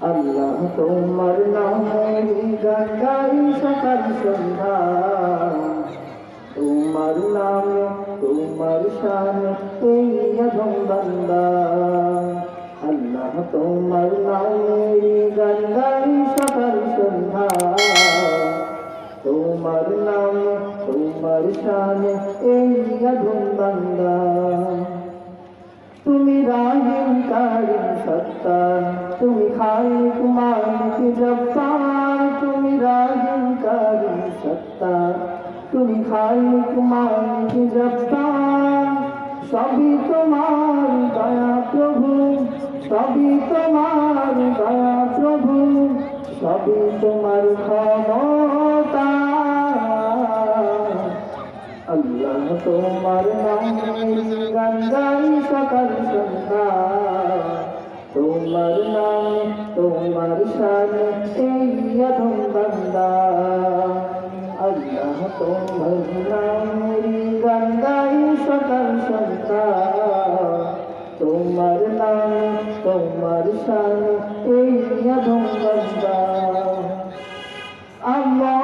আল্লাহ তোমার নামে গান গাই সকাল সন্ধ্যা, তোমার নামে তোমার শানে এই আধম বান্দা। আল্লাহ তোমার নামে গান গাই সকাল সন্ধ্যা, তোমার নামে তোমার শানে এই আধম বান্দা। তুমি রাহিম কারিম সত্তার, তুমি খালিক মালিক জব্বার। তুমি রাহিম কারিম সত্তার, তুমি খালিক মালিক জব্বার। সবই তোমার দয়া প্রভু, সবই তোমার দয়া প্রভু, সবই তোমার ক্ষমতা। আল্লাহ তোমার নামে গান গাই সকাল সন্ধ্যা, তোমার নামে তোমার শানে এই আধম বান্দা। আল্লাহ তোমার নামে গান গাই সকাল সন্ধ্যা, তোমার নামে তোমার শানে এই আধম বান্দা। আল্লাহ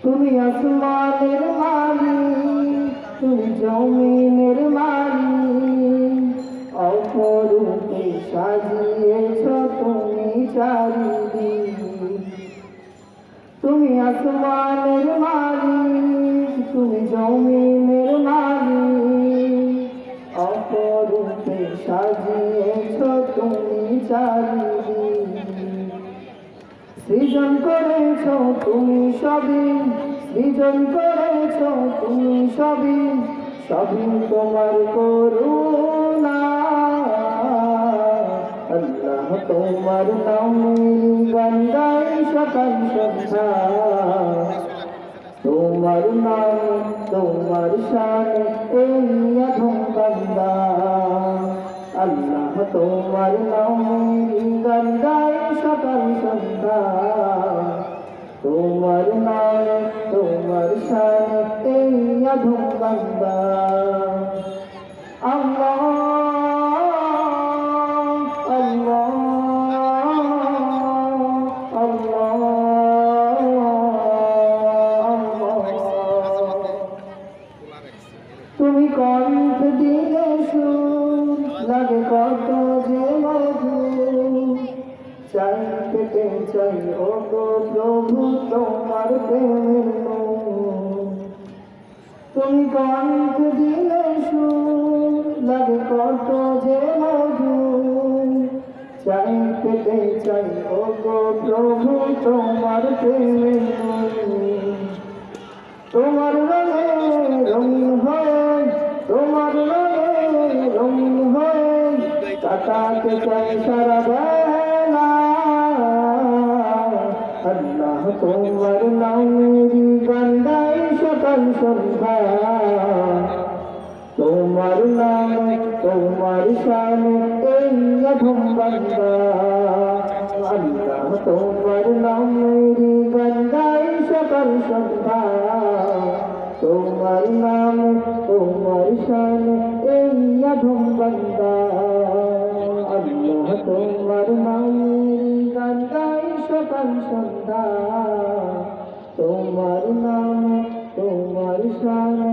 তুমি আসমানের মালিক, তুমি জমিনের মালিক, অপরূপে সাজিয়েছ তুমি চারিদিক। তুমি আসমানের মালিক, তুমি জমিনের মালিক, অপরূপে সাজিয়েছ তুমি চারিদিক। সৃজন করেছ তুমি সবই, সৃজন করেছ তুমি সবই, সবই তোমার করুণা। আল্লাহ তোমার নামে গান গাই সকাল সন্ধ্যা, তোমার নামে তোমার শানে এই আধম বান্দা। আল্লাহ তোমার নামে গান গাই সকাল সন্ধ্যা, তোমার নামে তোমার শানে এই আধম বান্দা। আল্লাহ আল্লাহ আল্লাহ আল্লাহ। তুমি কণ্ঠ দিলে সুর লাগে কত যে মধুর, চাই পেতে চাই ও গো প্রভু তোমার প্রেমের নূর। তুমি কণ্ঠ দিলে সুর লাগে কত যে মধুর, চাই পেতে চাই ও গো প্রভু তোমার প্রেমের নূর। তোমার রঙে রঙিন হয়ে, তোমার রঙে রঙিন হয়ে কাটাতে চাই সারা বেলা। আল্লাহ তোমার নামের গান গাই সকাল সন্ধ্যা, তোমার নামে তোমার শানে এই আধম বান্দা। আল্লাহ তোমার নামের গান গাই সকাল সন্ধ্যা, তোমার নামে তোমার শানে এই আধম বান্দা। আল্লাহ তোমার নামের গান গাই সকাল সন্ধ্যা, তোমার নামে তোমার শানে